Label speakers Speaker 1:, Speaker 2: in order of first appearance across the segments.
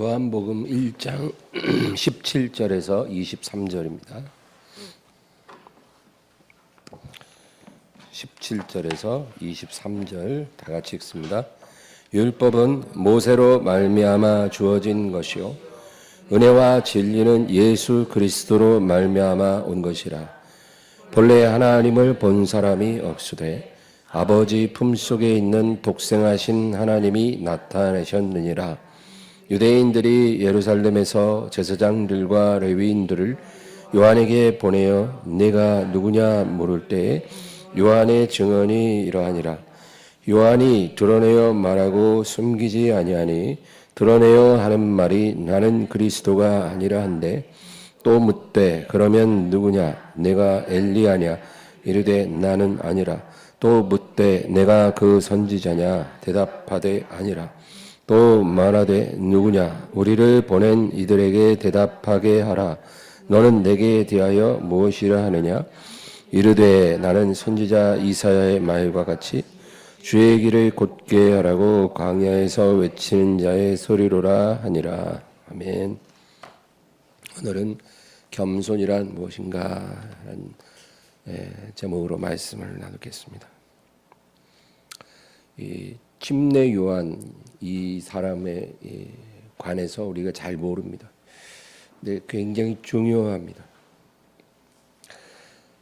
Speaker 1: 요한복음 1장 17절에서 23절입니다. 17절에서 23절 다 같이 읽습니다. 율법은 모세로 말미암아 주어진 것이요 은혜와 진리는 예수 그리스도로 말미암아 온 것이라. 본래 하나님을 본 사람이 없으되 아버지 품속에 있는 독생하신 하나님이 나타내셨느니라. 유대인들이 예루살렘에서 제사장들과 레위인들을 요한에게 보내어 네가 누구냐 물을 때에 요한의 증언이 이러하니라. 요한이 드러내어 말하고 숨기지 아니하니 드러내어 하는 말이 나는 그리스도가 아니라 한데, 또 묻되 그러면 누구냐 내가 엘리야냐 이르되 나는 아니라. 또 묻되 내가 그 선지자냐 대답하되 아니라. 또 말하되 누구냐 우리를 보낸 이들에게 대답하게 하라. 너는 내게 대하여 무엇이라 하느냐. 이르되 나는 선지자 이사야의 말과 같이 주의 길을 곧게 하라고 광야에서 외치는 자의 소리로라 하니라. 아멘. 오늘은 겸손이란 무엇인가 하는 제목으로 말씀을 나누겠습니다. 이 침례 요한, 이 사람에 관해서 우리가 잘 모릅니다. 근데 굉장히 중요합니다.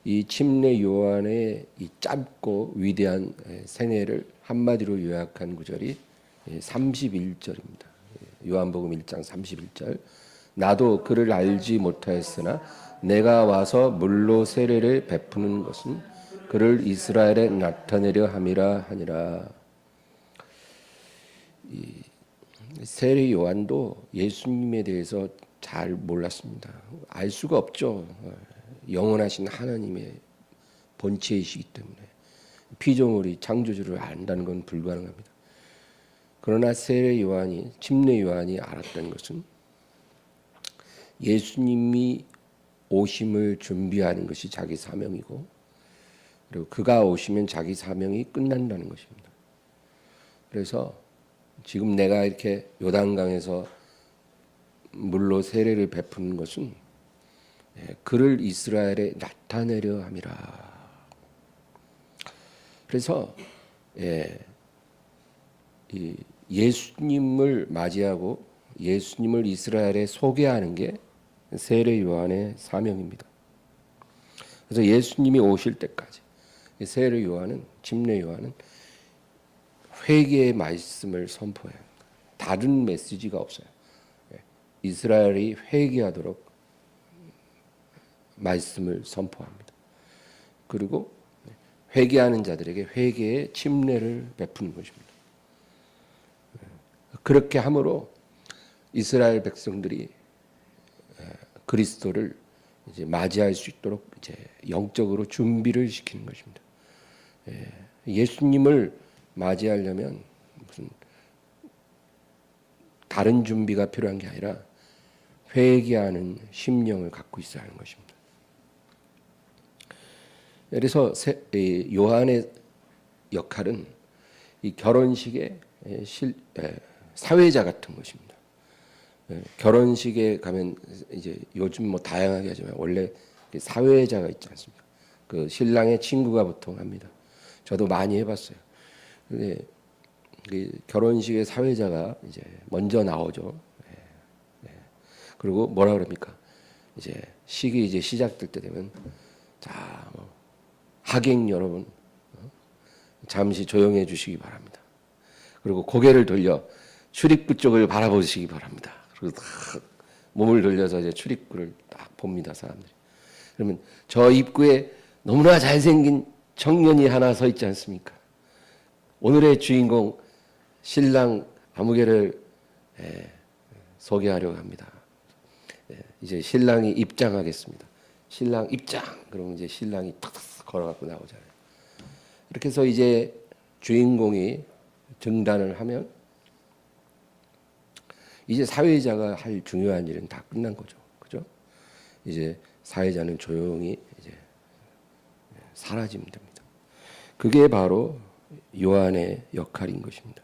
Speaker 1: 이 침례 요한의 이 짧고 위대한 생애를 한마디로 요약한 구절이 31절입니다. 요한복음 1장 31절. 나도 그를 알지 못하였으나 내가 와서 물로 세례를 베푸는 것은 그를 이스라엘에 나타내려 함이라 하니라. 이 세례 요한도 예수님에 대해서 잘 몰랐습니다. 알 수가 없죠. 영원하신 하나님의 본체이시기 때문에 피조물이 창조주를 안다는 건 불가능합니다. 그러나 세례 요한이, 침례 요한이 알았던 것은 예수님이 오심을 준비하는 것이 자기 사명이고, 그리고 그가 오시면 자기 사명이 끝난다는 것입니다. 그래서 지금 내가 이렇게 요단강에서 물로 세례를 베푸는 것은 그를 이스라엘에 나타내려 함이라. 그래서 예수님을 맞이하고 예수님을 이스라엘에 소개하는 게 세례 요한의 사명입니다. 그래서 예수님이 오실 때까지 세례 요한은, 침례 요한은 회개의 말씀을 선포해요. 다른 메시지가 없어요. 이스라엘이 회개하도록 말씀을 선포합니다. 그리고 회개하는 자들에게 회개의 침례를 베푸는 것입니다. 그렇게 함으로 이스라엘 백성들이 그리스도를 이제 맞이할 수 있도록 이제 영적으로 준비를 시키는 것입니다. 예수님을 맞이하려면 무슨 다른 준비가 필요한 게 아니라 회개하는 심령을 갖고 있어야 하는 것입니다. 그래서 요한의 역할은 이 결혼식의 사회자 같은 것입니다. 결혼식에 가면 이제 요즘 뭐 다양하게 하지만 원래 사회자가 있지 않습니까? 그 신랑의 친구가 보통 합니다. 저도 많이 해봤어요. 근데 결혼식의 사회자가 이제 먼저 나오죠. 그리고 뭐라 그럽니까? 이제 식이 이제 시작될 때 되면 자, 하객 여러분, 잠시 조용해 주시기 바랍니다. 그리고 고개를 돌려 출입구 쪽을 바라보시기 바랍니다. 그리고 딱 몸을 돌려서 이제 출입구를 딱 봅니다, 사람들이. 그러면 저 입구에 너무나 잘생긴 청년이 하나 서 있지 않습니까? 오늘의 주인공 신랑 아무개를 소개하려고 합니다. 이제 신랑이 입장하겠습니다. 신랑 입장. 그러면 이제 신랑이 탁탁 걸어갖고 나오잖아요. 이렇게 해서 이제 주인공이 등단을 하면 이제 사회자가 할 중요한 일은 다 끝난 거죠. 그죠? 이제 사회자는 조용히 이제 사라지면 됩니다. 그게 바로 요한의 역할인 것입니다.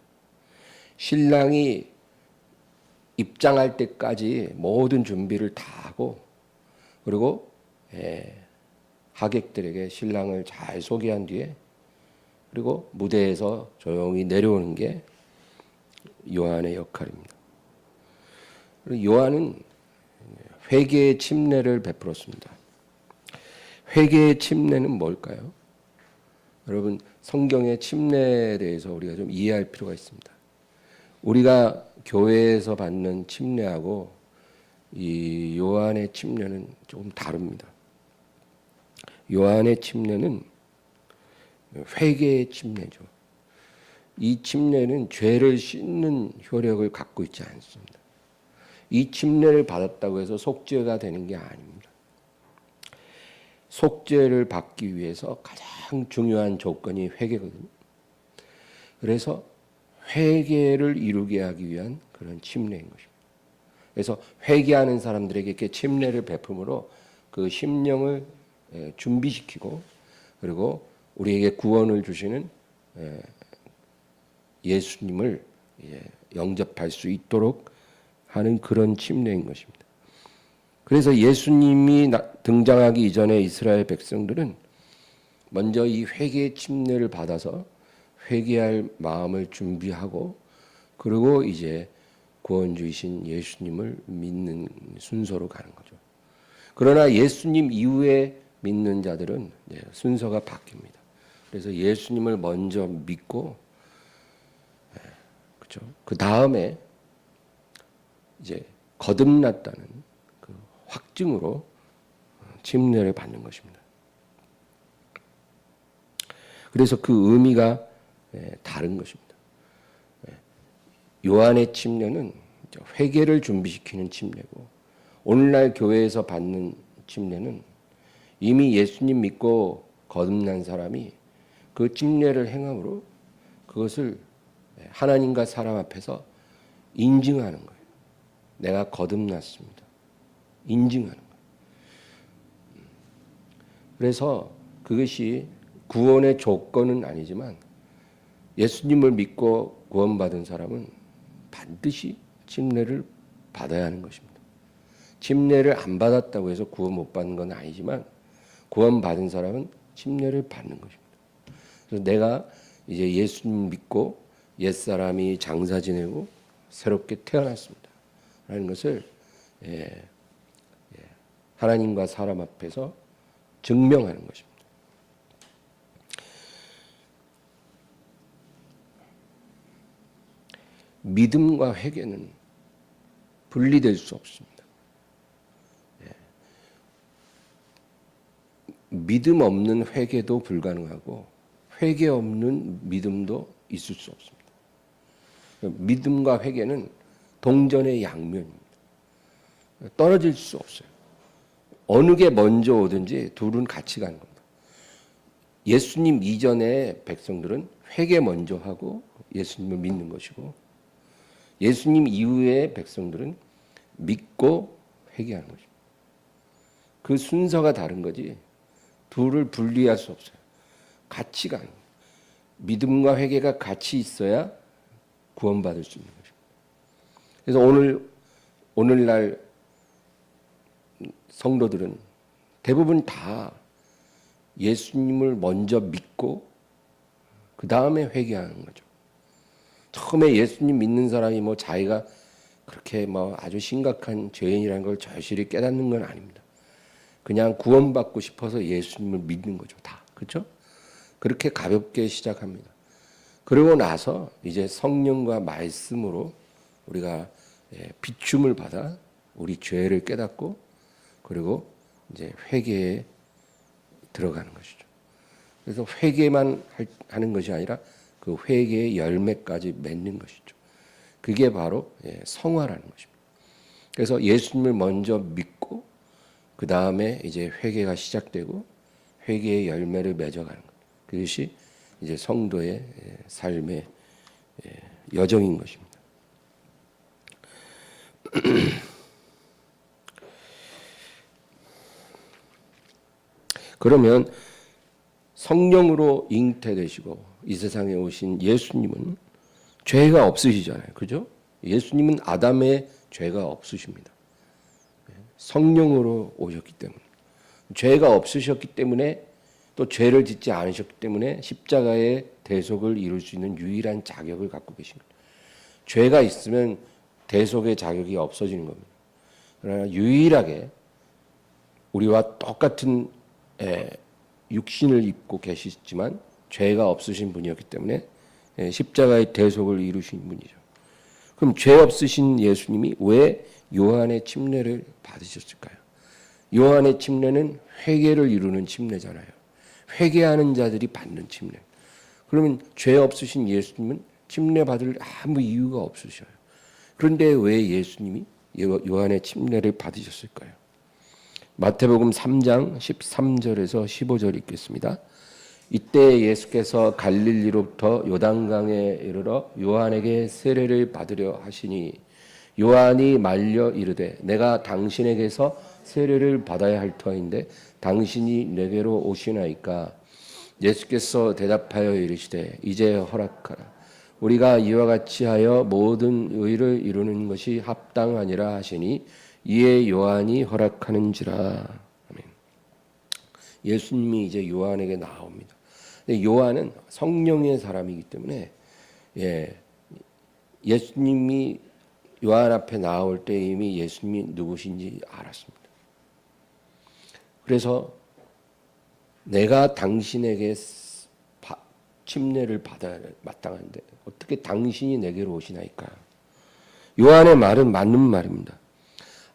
Speaker 1: 신랑이 입장할 때까지 모든 준비를 다 하고 그리고 하객들에게 신랑을 잘 소개한 뒤에 그리고 무대에서 조용히 내려오는 게 요한의 역할입니다. 요한은 회개의 침례를 베풀었습니다. 회개의 침례는 뭘까요? 여러분, 성경의 침례에 대해서 우리가 좀 이해할 필요가 있습니다. 우리가 교회에서 받는 침례하고 이 요한의 침례는 조금 다릅니다. 요한의 침례는 회개의 침례죠. 이 침례는 죄를 씻는 효력을 갖고 있지 않습니다. 이 침례를 받았다고 해서 속죄가 되는 게 아닙니다. 속죄를 받기 위해서 가장 중요한 조건이 회개거든요. 그래서 회개를 이루게 하기 위한 그런 침례인 것입니다. 그래서 회개하는 사람들에게 이렇게 침례를 베품으로 그 심령을 준비시키고 그리고 우리에게 구원을 주시는 예수님을 영접할 수 있도록 하는 그런 침례인 것입니다. 그래서 예수님이 등장하기 이전에 이스라엘 백성들은 먼저 이 회개의 침례를 받아서 회개할 마음을 준비하고 그리고 이제 구원주이신 예수님을 믿는 순서로 가는 거죠. 그러나 예수님 이후에 믿는 자들은 순서가 바뀝니다. 그래서 예수님을 먼저 믿고 그렇죠. 그 다음에 이제 거듭났다는 그 확증으로 침례를 받는 것입니다. 그래서 그 의미가 다른 것입니다. 요한의 침례는 회개를 준비시키는 침례고 오늘날 교회에서 받는 침례는 이미 예수님 믿고 거듭난 사람이 그 침례를 행함으로 그것을 하나님과 사람 앞에서 인증하는 거예요. 내가 거듭났습니다. 인증하는 거예요. 그래서 그것이 구원의 조건은 아니지만 예수님을 믿고 구원받은 사람은 반드시 침례를 받아야 하는 것입니다. 침례를 안 받았다고 해서 구원 못 받는 건 아니지만 구원받은 사람은 침례를 받는 것입니다. 그래서 내가 이제 예수님 믿고 옛사람이 장사 지내고 새롭게 태어났습니다. 라는 것을 하나님과 사람 앞에서 증명하는 것입니다. 믿음과 회개는 분리될 수 없습니다. 믿음 없는 회개도 불가능하고 회개 없는 믿음도 있을 수 없습니다. 믿음과 회개는 동전의 양면입니다. 떨어질 수 없어요. 어느 게 먼저 오든지 둘은 같이 가는 겁니다. 예수님 이전의 백성들은 회개 먼저 하고 예수님을 믿는 것이고 예수님 이후의 백성들은 믿고 회개하는 것입니다. 그 순서가 다른 거지 둘을 분리할 수 없어요. 같이 가는 거예요. 믿음과 회개가 같이 있어야 구원받을 수 있는 것입니다. 그래서 오늘날 성도들은 대부분 다 예수님을 먼저 믿고 그 다음에 회개하는 거죠. 처음에 예수님 믿는 사람이 뭐 자기가 그렇게 뭐 아주 심각한 죄인이라는 걸 절실히 깨닫는 건 아닙니다. 그냥 구원받고 싶어서 예수님을 믿는 거죠. 다. 그렇죠? 그렇게 가볍게 시작합니다. 그러고 나서 이제 성령과 말씀으로 우리가 비춤을 받아 우리 죄를 깨닫고 그리고 이제 회개에 들어가는 것이죠. 그래서 회개만 하는 것이 아니라 그 회개의 열매까지 맺는 것이죠. 그게 바로 성화라는 것입니다. 그래서 예수님을 먼저 믿고 그 다음에 이제 회개가 시작되고 회개의 열매를 맺어가는 것. 그것이 이제 성도의 삶의 여정인 것입니다. 그러면 성령으로 잉태되시고 이 세상에 오신 예수님은 죄가 없으시잖아요. 그죠? 예수님은 아담의 죄가 없으십니다. 성령으로 오셨기 때문에. 죄가 없으셨기 때문에 또 죄를 짓지 않으셨기 때문에 십자가의 대속을 이룰 수 있는 유일한 자격을 갖고 계신 거예요. 죄가 있으면 대속의 자격이 없어지는 겁니다. 그러나 유일하게 우리와 똑같은 육신을 입고 계시지만 죄가 없으신 분이었기 때문에 십자가의 대속을 이루신 분이죠. 그럼 죄 없으신 예수님이 왜 요한의 침례를 받으셨을까요? 요한의 침례는 회개를 이루는 침례잖아요. 회개하는 자들이 받는 침례. 그러면 죄 없으신 예수님은 침례 받을 아무 이유가 없으셔요. 그런데 왜 예수님이 요한의 침례를 받으셨을까요? 마태복음 3장 13절에서 15절 읽겠습니다. 이때 예수께서 갈릴리로부터 요단강에 이르러 요한에게 세례를 받으려 하시니 요한이 말려 이르되 내가 당신에게서 세례를 받아야 할 터인데 당신이 내게로 오시나이까. 예수께서 대답하여 이르시되 이제 허락하라. 우리가 이와 같이 하여 모든 의를 이루는 것이 합당하니라 하시니 이에 요한이 허락하는지라. 아멘. 예수님이 이제 요한에게 나옵니다. 근데 요한은 성령의 사람이기 때문에 예수님이 요한 앞에 나올 때 이미 예수님이 누구신지 알았습니다. 그래서 내가 당신에게 침례를 받아야 마땅한데 어떻게 당신이 내게로 오시나이까. 요한의 말은 맞는 말입니다.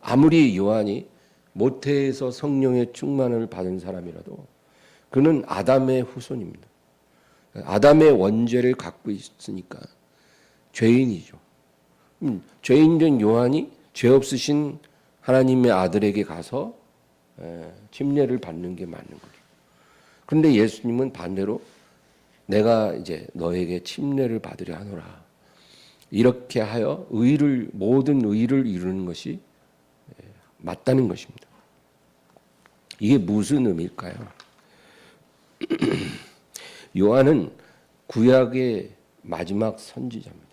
Speaker 1: 아무리 요한이 모태에서 성령의 충만을 받은 사람이라도 그는 아담의 후손입니다. 아담의 원죄를 갖고 있으니까 죄인이죠. 죄인된 요한이 죄 없으신 하나님의 아들에게 가서 침례를 받는 게 맞는 거죠. 그런데 예수님은 반대로 내가 이제 너에게 침례를 받으려 하노라. 이렇게 하여 모든 의를 이루는 것이 맞다는 것입니다. 이게 무슨 의미일까요? 요한은 구약의 마지막 선지자입니다.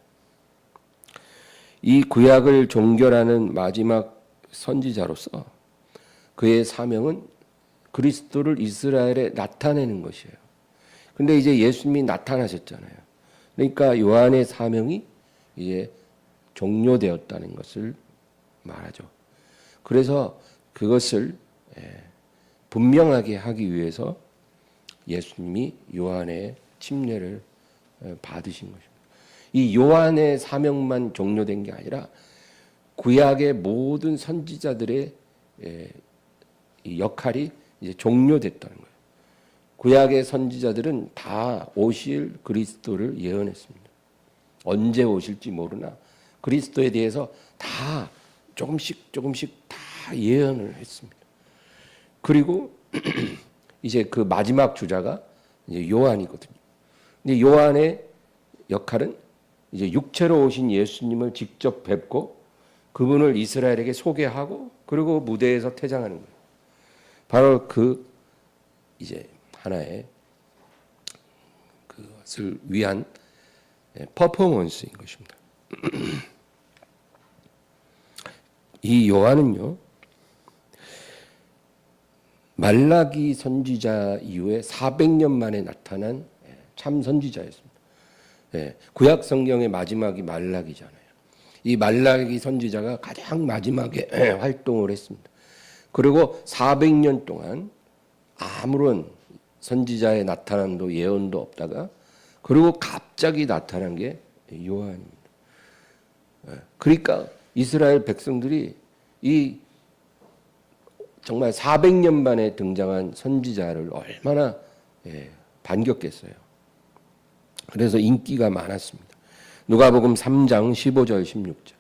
Speaker 1: 이 구약을 종결하는 마지막 선지자로서 그의 사명은 그리스도를 이스라엘에 나타내는 것이에요. 근데 이제 예수님이 나타나셨잖아요. 그러니까 요한의 사명이 이제 종료되었다는 것을 말하죠. 그래서 그것을 분명하게 하기 위해서 예수님이 요한의 침례를 받으신 것입니다. 이 요한의 사명만 종료된 게 아니라 구약의 모든 선지자들의 역할이 이제 종료됐다는 거예요. 구약의 선지자들은 다 오실 그리스도를 예언했습니다. 언제 오실지 모르나 그리스도에 대해서 다 조금씩 다 예언을 했습니다. 그리고 이제 그 마지막 주자가 이제 요한이거든요. 근데 요한의 역할은 이제 육체로 오신 예수님을 직접 뵙고 그분을 이스라엘에게 소개하고 그리고 무대에서 퇴장하는 거예요. 바로 그 이제 하나의 그것을 위한 퍼포먼스인 것입니다. 이 요한은요, 말라기 선지자 이후에 400년 만에 나타난 참 선지자였습니다. 구약 성경의 마지막이 말라기잖아요. 이 말라기 선지자가 가장 마지막에 활동을 했습니다. 그리고 400년 동안 아무런 선지자의 나타남도 예언도 없다가 그리고 갑자기 나타난 게 요한입니다. 그러니까 이스라엘 백성들이 이 정말 400년 만에 등장한 선지자를 얼마나 반겼겠어요. 그래서 인기가 많았습니다. 누가복음 3장 15절 16절.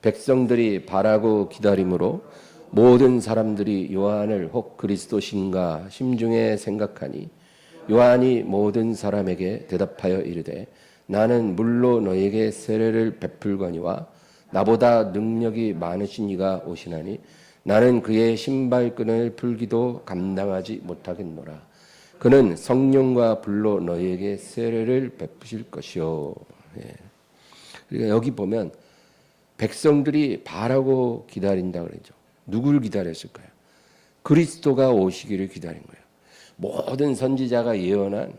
Speaker 1: 백성들이 바라고 기다림으로 모든 사람들이 요한을 혹 그리스도신가 심중에 생각하니 요한이 모든 사람에게 대답하여 이르되 나는 물로 너에게 세례를 베풀거니와 나보다 능력이 많으신 이가 오시나니 나는 그의 신발끈을 풀기도 감당하지 못하겠노라. 그는 성령과 불로 너희에게 세례를 베푸실 것이요. 그러니까 여기 보면 백성들이 바라고 기다린다 그러죠. 누굴 기다렸을까요? 그리스도가 오시기를 기다린 거예요. 모든 선지자가 예언한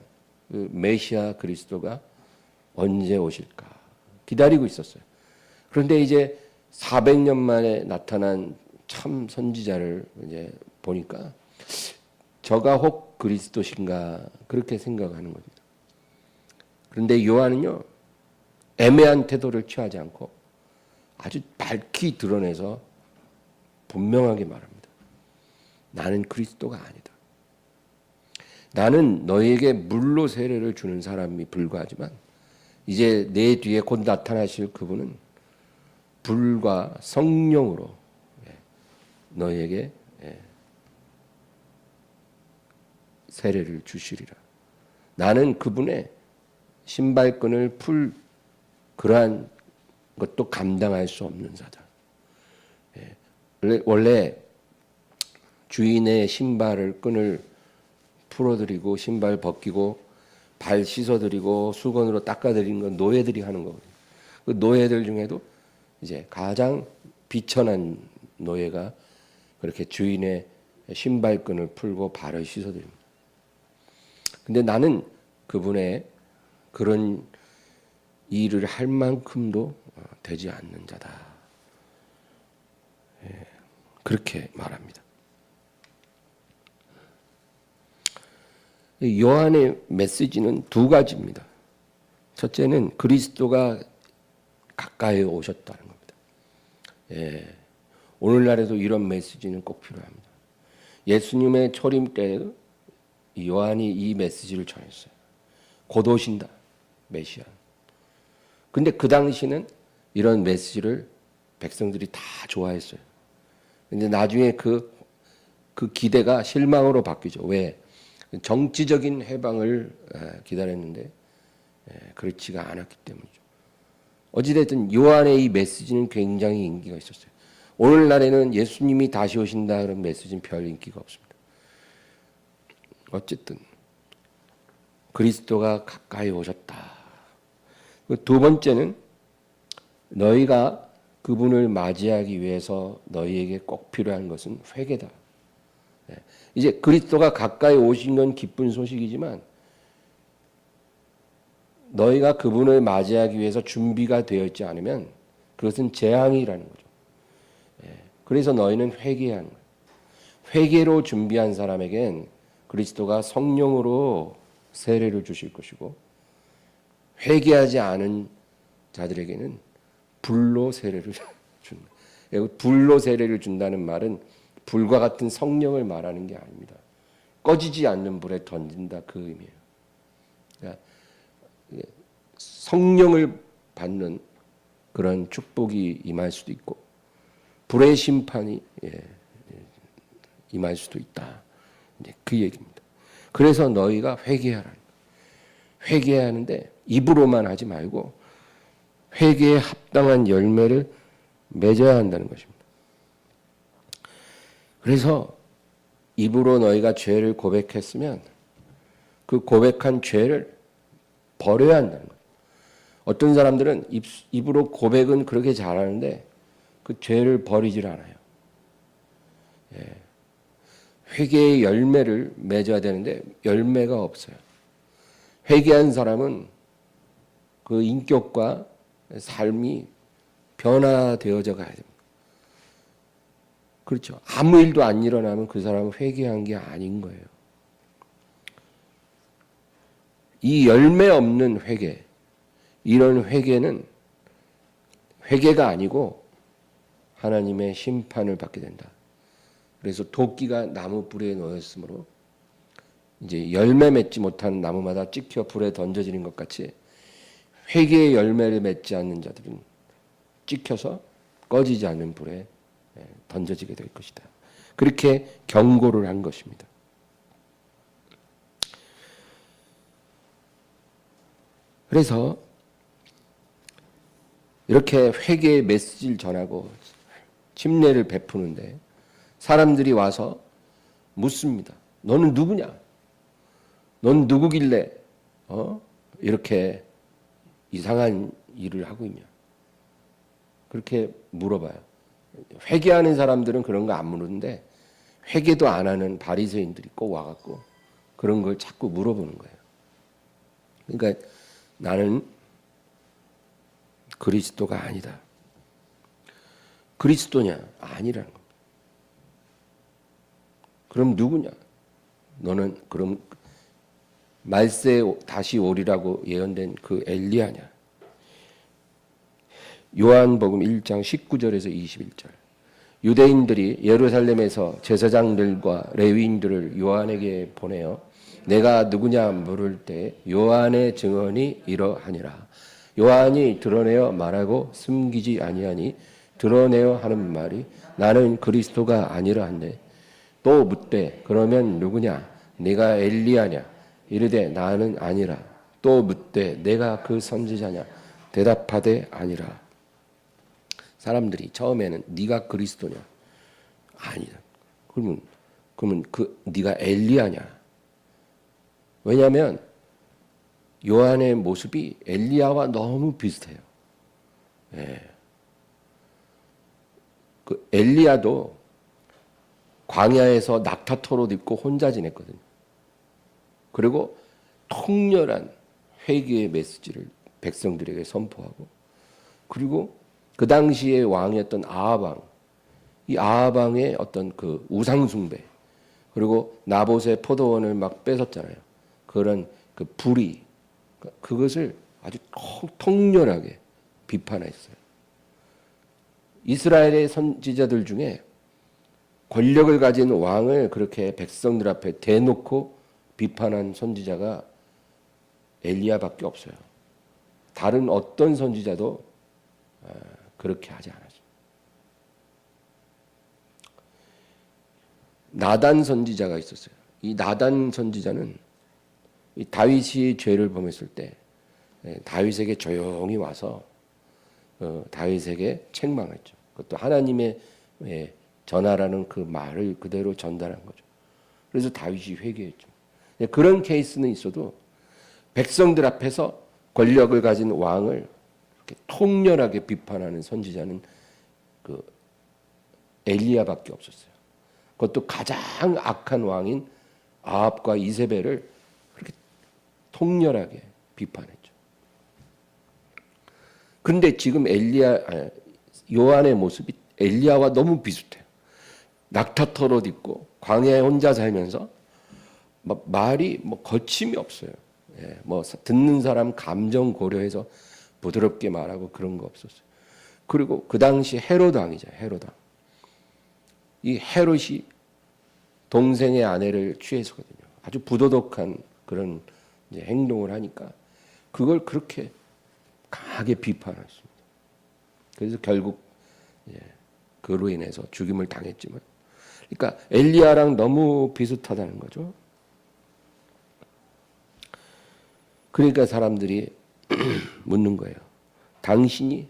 Speaker 1: 그 메시아 그리스도가 언제 오실까 기다리고 있었어요. 그런데 이제 400년 만에 나타난 참 선지자를 이제 보니까 저가 혹 그리스도신가 그렇게 생각하는 겁니다. 그런데 요한은요 애매한 태도를 취하지 않고 아주 밝히 드러내서 분명하게 말합니다. 나는 그리스도가 아니다. 나는 너희에게 물로 세례를 주는 사람이 불과하지만 이제 내 뒤에 곧 나타나실 그분은 불과 성령으로 너희에게 세례를 주시리라. 나는 그분의 신발끈을 풀 그러한 것도 감당할 수 없는 자다. 원래 주인의 신발을 끈을 풀어드리고 신발 벗기고 발 씻어드리고 수건으로 닦아드리는 건 노예들이 하는 거거든요. 그 노예들 중에도 이제 가장 비천한 노예가 그렇게 주인의 신발끈을 풀고 발을 씻어드립니다. 근데 나는 그분의 그런 일을 할 만큼도 되지 않는 자다. 그렇게 말합니다. 요한의 메시지는 두 가지입니다. 첫째는 그리스도가 가까이 오셨다는 겁니다. 오늘날에도 이런 메시지는 꼭 필요합니다. 예수님의 초림 때 요한이 이 메시지를 전했어요. 곧 오신다, 메시아. 근데 그 당시는 이런 메시지를 백성들이 다 좋아했어요. 근데 나중에 그 기대가 실망으로 바뀌죠. 왜? 정치적인 해방을 기다렸는데 그렇지가 않았기 때문이죠. 어찌됐든 요한의 이 메시지는 굉장히 인기가 있었어요. 오늘날에는 예수님이 다시 오신다 그런 메시지는 별 인기가 없습니다. 어쨌든 그리스도가 가까이 오셨다. 두 번째는 너희가 그분을 맞이하기 위해서 너희에게 꼭 필요한 것은 회개다. 이제 그리스도가 가까이 오신 건 기쁜 소식이지만 너희가 그분을 맞이하기 위해서 준비가 되어 있지 않으면 그것은 재앙이라는 거죠. 그래서 너희는 회개해야 하는 거예요. 회개로 준비한 사람에겐 그리스도가 성령으로 세례를 주실 것이고 회개하지 않은 자들에게는 불로 세례를 준다. 불로 세례를 준다는 말은 불과 같은 성령을 말하는 게 아닙니다. 꺼지지 않는 불에 던진다 그 의미예요. 그러니까 성령을 받는 그런 축복이 임할 수도 있고 불의 심판이 임할 수도 있다. 그 얘기입니다. 그래서 너희가 회개하라. 회개해야 하는데 입으로만 하지 말고 회개에 합당한 열매를 맺어야 한다는 것입니다. 그래서 입으로 너희가 죄를 고백했으면 그 고백한 죄를 버려야 한다는 거예요. 어떤 사람들은 입으로 고백은 그렇게 잘하는데 그 죄를 버리질 않아요. 회개의 열매를 맺어야 되는데 열매가 없어요. 회개한 사람은 그 인격과 삶이 변화되어져 가야 됩니다. 그렇죠. 아무 일도 안 일어나면 그 사람은 회개한 게 아닌 거예요. 이 열매 없는 회개, 이런 회개는 회개가 아니고 하나님의 심판을 받게 된다. 그래서 도끼가 나무 불에 놓였으므로 이제 열매 맺지 못한 나무마다 찍혀 불에 던져지는 것 같이 회개의 열매를 맺지 않는 자들은 찍혀서 꺼지지 않는 불에 던져지게 될 것이다. 그렇게 경고를 한 것입니다. 그래서 이렇게 회개의 메시지를 전하고 침례를 베푸는데 사람들이 와서 묻습니다. 너는 누구냐? 넌 누구길래 이렇게 이상한 일을 하고 있냐? 그렇게 물어봐요. 회개하는 사람들은 그런 거 안 물는데 회개도 안 하는 바리새인들이 꼭 와갖고 그런 걸 자꾸 물어보는 거예요. 그러니까 나는 그리스도가 아니다. 그리스도냐? 아니라는 겁니다. 그럼 누구냐? 너는 그럼 말세에 다시 오리라고 예언된 그 엘리야냐? 요한복음 1장 19절에서 21절. 유대인들이 예루살렘에서 제사장들과 레위인들을 요한에게 보내어 내가 누구냐 물을 때 요한의 증언이 이러하니라. 요한이 드러내어 말하고 숨기지 아니하니 드러내어 하는 말이 나는 그리스도가 아니라 한데 또 묻되 그러면 누구냐? 네가 엘리야냐? 이르되 나는 아니라. 또 묻되 내가 그 선지자냐? 대답하되 아니라. 사람들이 처음에는 네가 그리스도냐? 아니다. 그러면 네가 엘리야냐? 왜냐하면 요한의 모습이 엘리야와 너무 비슷해요. 예. 그 엘리야도 광야에서 낙타토로 입고 혼자 지냈거든요. 그리고 통렬한 회개의 메시지를 백성들에게 선포하고, 그리고 그 당시의 왕이었던 아하방, 이 아하방의 어떤 그 우상숭배, 그리고 나봇의 포도원을 막 뺏었잖아요. 그런 그 불의, 그것을 아주 통렬하게 비판했어요. 이스라엘의 선지자들 중에 권력을 가진 왕을 그렇게 백성들 앞에 대놓고 비판한 선지자가 엘리야밖에 없어요. 다른 어떤 선지자도 그렇게 하지 않았어요. 나단 선지자가 있었어요. 이 나단 선지자는 이 다윗이 죄를 범했을 때 다윗에게 조용히 와서 다윗에게 책망했죠. 그것도 하나님의 전하라는 그 말을 그대로 전달한 거죠. 그래서 다윗이 회개했죠. 그런 케이스는 있어도 백성들 앞에서 권력을 가진 왕을 이렇게 통렬하게 비판하는 선지자는 그 엘리야밖에 없었어요. 그것도 가장 악한 왕인 아합과 이세벨을 그렇게 통렬하게 비판했죠. 그런데 지금 요한의 모습이 엘리야와 너무 비슷해요. 낙타털옷 입고 광야에 혼자 살면서 말이 거침이 없어요. 예, 듣는 사람 감정 고려해서 부드럽게 말하고 그런 거 없었어요. 그리고 그 당시 헤롯 왕이죠. 헤롯 왕. 이 헤롯이 동생의 아내를 취해서거든요. 아주 부도덕한 그런 이제 행동을 하니까 그걸 그렇게 강하게 비판했습니다. 그래서 결국 그로 인해서 죽임을 당했지만, 그러니까 엘리야랑 너무 비슷하다는 거죠. 그러니까 사람들이 묻는 거예요. 당신이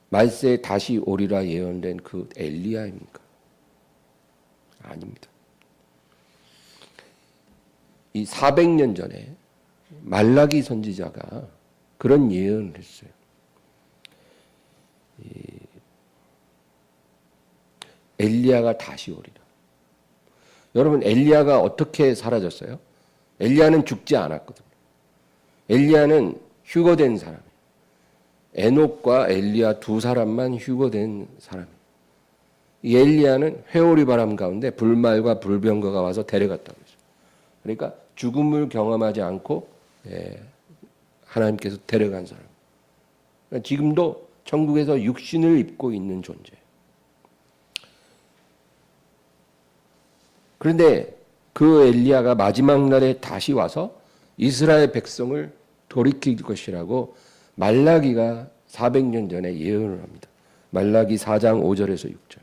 Speaker 1: 말세에 다시 오리라 예언된 그 엘리야입니까? 아닙니다. 이 400년 전에 말라기 선지자가 그런 예언을 했어요. 엘리야가 다시 오리라. 여러분, 엘리야가 어떻게 사라졌어요? 엘리야는 죽지 않았거든요. 엘리야는 휴거된 사람이에요. 에녹과 엘리야 두 사람만 휴거된 사람이에요. 이 엘리야는 회오리 바람 가운데 불말과 불병거가 와서 데려갔다고 했어요. 그러니까 죽음을 경험하지 않고 하나님께서 데려간 사람. 그러니까 지금도 천국에서 육신을 입고 있는 존재예요. 그런데 그 엘리야가 마지막 날에 다시 와서 이스라엘 백성을 돌이킬 것이라고 말라기가 400년 전에 예언을 합니다. 말라기 4장 5절에서 6절.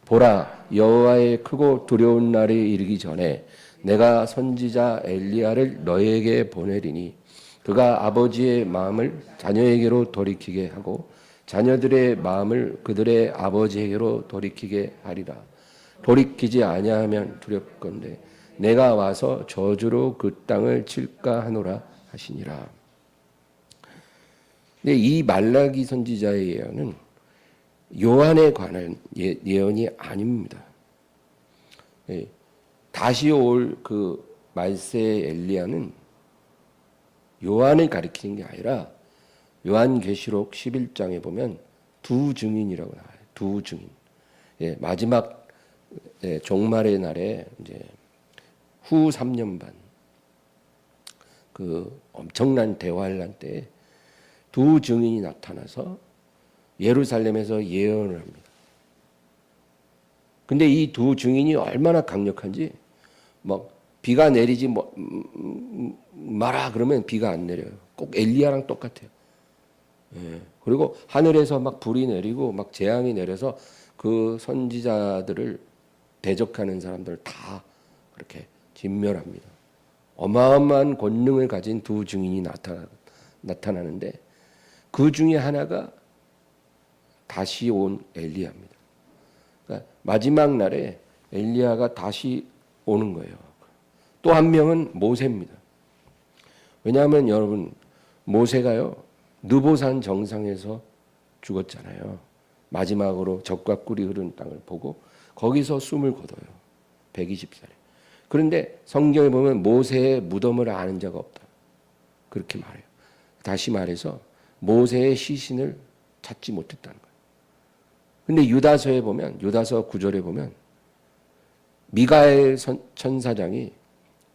Speaker 1: 보라, 여호와의 크고 두려운 날이 이르기 전에 내가 선지자 엘리야를 너에게 보내리니 그가 아버지의 마음을 자녀에게로 돌이키게 하고 자녀들의 마음을 그들의 아버지에게로 돌이키게 하리라. 돌이키지 아니하면 두렵건대 내가 와서 저주로 그 땅을 칠까 하노라 하시니라. 근데 이 말라기 선지자의 예언은 요한에 관한 예언이 아닙니다. 예, 다시 올 그 말세 엘리야는 요한을 가리키는 게 아니라 요한계시록 11장에 보면 두 증인이라고 나와요. 두 증인. 예, 마지막 종말의 날에 이제 후 3년 반 그 엄청난 대환란 때에 두 증인이 나타나서 예루살렘에서 예언을 합니다. 근데 이 두 증인이 얼마나 강력한지 막 비가 내리지 마라 그러면 비가 안 내려요. 꼭 엘리야랑 똑같아요. 예. 그리고 하늘에서 막 불이 내리고 막 재앙이 내려서 그 선지자들을 대적하는 사람들을 다 그렇게 진멸합니다. 어마어마한 권능을 가진 두 증인이 나타나는데 그 중에 하나가 다시 온 엘리야입니다. 그러니까 마지막 날에 엘리야가 다시 오는 거예요. 또 한 명은 모세입니다. 왜냐하면 여러분 모세가요 느보산 정상에서 죽었잖아요. 마지막으로 젖과 꿀이 흐르는 땅을 보고 거기서 숨을 거둬요. 120살에. 그런데 성경에 보면 모세의 무덤을 아는 자가 없다. 그렇게 말해요. 다시 말해서 모세의 시신을 찾지 못했다는 거예요. 근데 유다서에 보면 유다서 9절에 보면 미가엘 천사장이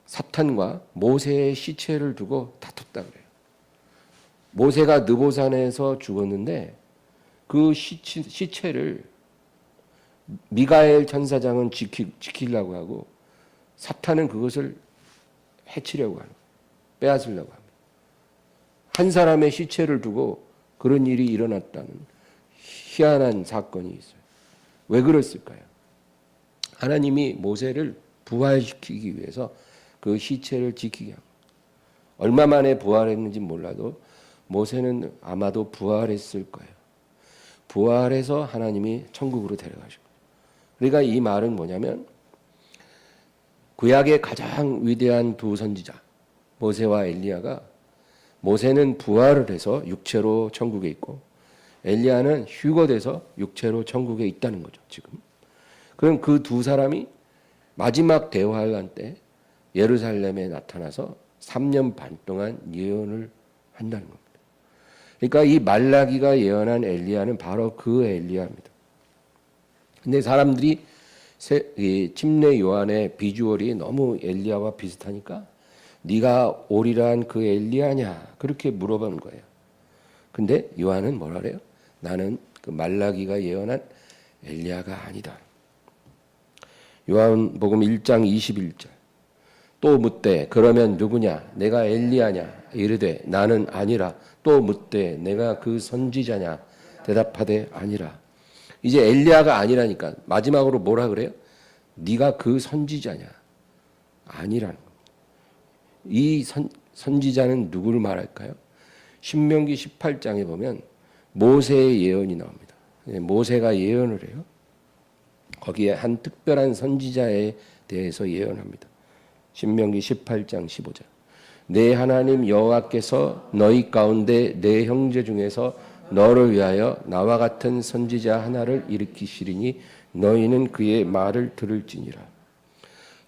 Speaker 1: 사탄과 모세의 시체를 두고 다퉜다 그래요. 모세가 느보산에서 죽었는데 그 시체를 미가엘 천사장은 지키려고 하고 사탄은 그것을 해치려고 하는 거예요. 빼앗으려고 합니다. 한 사람의 시체를 두고 그런 일이 일어났다는 희한한 사건이 있어요. 왜 그랬을까요? 하나님이 모세를 부활시키기 위해서 그 시체를 지키게 합니다. 얼마 만에 부활했는지 몰라도 모세는 아마도 부활했을 거예요. 부활해서 하나님이 천국으로 데려가신 거예요. 그러니까 이 말은 뭐냐면 구약의 가장 위대한 두 선지자 모세와 엘리야가 모세는 부활을 해서 육체로 천국에 있고 엘리야는 휴거돼서 육체로 천국에 있다는 거죠. 지금. 그럼 그 두 사람이 마지막 대환란 때 예루살렘에 나타나서 3년 반 동안 예언을 한다는 겁니다. 그러니까 이 말라기가 예언한 엘리야는 바로 그 엘리야입니다. 근데 사람들이 침례 요한의 비주얼이 너무 엘리야와 비슷하니까 네가 오리란 그 엘리야냐 그렇게 물어보는 거예요. 근데 요한은 뭐라 그래요? 나는 그 말라기가 예언한 엘리야가 아니다. 요한복음 1장 21절 또 묻되 그러면 누구냐? 내가 엘리야냐? 이르되 나는 아니라. 또 묻되 내가 그 선지자냐? 대답하되 아니라. 이제 엘리야가 아니라니까 마지막으로 뭐라 그래요? 네가 그 선지자냐? 아니라는 겁니다. 이 선지자는 누구를 말할까요? 신명기 18장에 보면 모세의 예언이 나옵니다. 모세가 예언을 해요. 거기에 한 특별한 선지자에 대해서 예언합니다. 신명기 18장 15절. 내 하나님 여호와께서 너희 가운데 내 형제 중에서 너를 위하여 나와 같은 선지자 하나를 일으키시리니 너희는 그의 말을 들을지니라.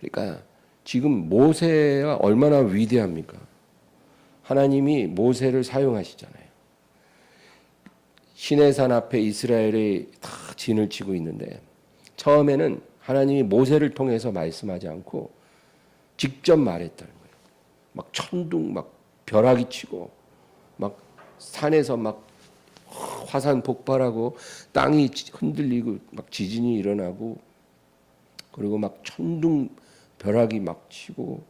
Speaker 1: 그러니까 지금 모세가 얼마나 위대합니까? 하나님이 모세를 사용하시잖아요. 시내산 앞에 이스라엘이 다 진을 치고 있는데 처음에는 하나님이 모세를 통해서 말씀하지 않고 직접 말했다는 거예요. 막 천둥, 막 벼락이 치고, 막 산에서 막 화산 폭발하고 땅이 흔들리고 막 지진이 일어나고 그리고 막 천둥, 벼락이 막 치고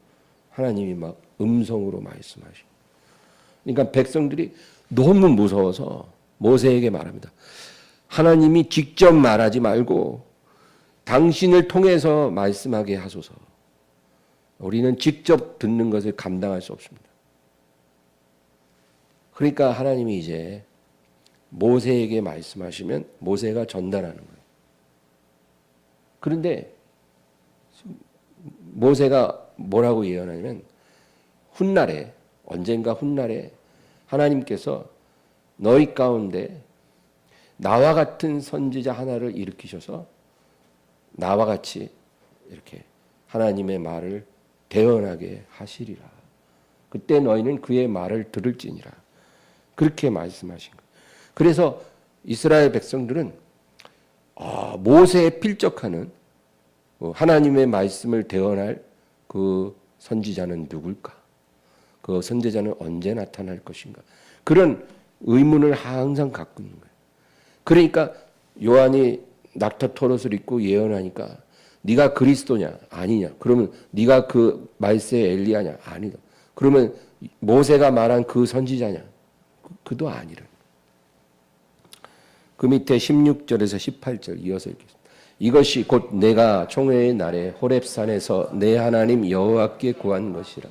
Speaker 1: 하나님이 막 음성으로 말씀하시고. 그러니까 백성들이 너무 무서워서 모세에게 말합니다. 하나님이 직접 말하지 말고 당신을 통해서 말씀하게 하소서. 우리는 직접 듣는 것을 감당할 수 없습니다. 그러니까 하나님이 이제 모세에게 말씀하시면 모세가 전달하는 거예요. 그런데 모세가 뭐라고 예언하냐면 훗날에 언젠가 훗날에 하나님께서 너희 가운데 나와 같은 선지자 하나를 일으키셔서 나와 같이 이렇게 하나님의 말을 대언하게 하시리라. 그때 너희는 그의 말을 들을지니라. 그렇게 말씀하신 거예요. 그래서 이스라엘 백성들은 모세에 필적하는 하나님의 말씀을 대언할 그 선지자는 누굴까? 그 선지자는 언제 나타날 것인가? 그런 의문을 항상 갖고 있는 거예요. 그러니까 요한이 낙타 토롯을 입고 예언하니까 네가 그리스도냐? 아니냐? 그러면 네가 그 말세의 엘리야냐? 아니다. 그러면 모세가 말한 그 선지자냐? 그도 아니라. 그 밑에 16절에서 18절 이어서 읽겠습니다. 이것이 곧 내가 총회의 날에 호렙산에서 내 하나님 여호와께 구한 것이라.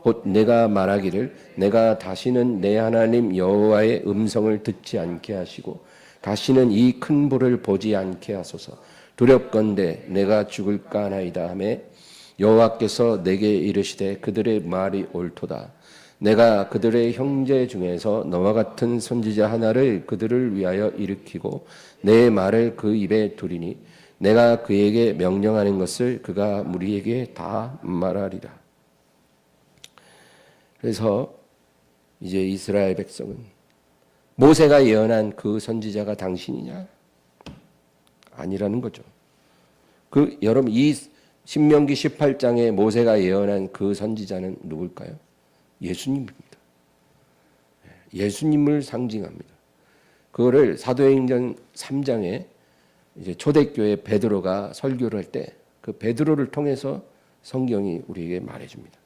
Speaker 1: 곧 내가 말하기를 내가 다시는 내 하나님 여호와의 음성을 듣지 않게 하시고 다시는 이 큰 불을 보지 않게 하소서. 두렵건대 내가 죽을까 하나이다 하매 여호와께서 내게 이르시되 그들의 말이 옳도다. 내가 그들의 형제 중에서 너와 같은 선지자 하나를 그들을 위하여 일으키고 내 말을 그 입에 두리니 내가 그에게 명령하는 것을 그가 우리에게 다 말하리라. 그래서 이제 이스라엘 백성은 모세가 예언한 그 선지자가 당신이냐? 아니라는 거죠. 여러분 이 신명기 18장에 모세가 예언한 그 선지자는 누굴까요? 예수님입니다. 예수님을 상징합니다. 그거를 사도행전 3장에 이제 초대교회 베드로가 설교를 할 때 그 베드로를 통해서 성경이 우리에게 말해줍니다.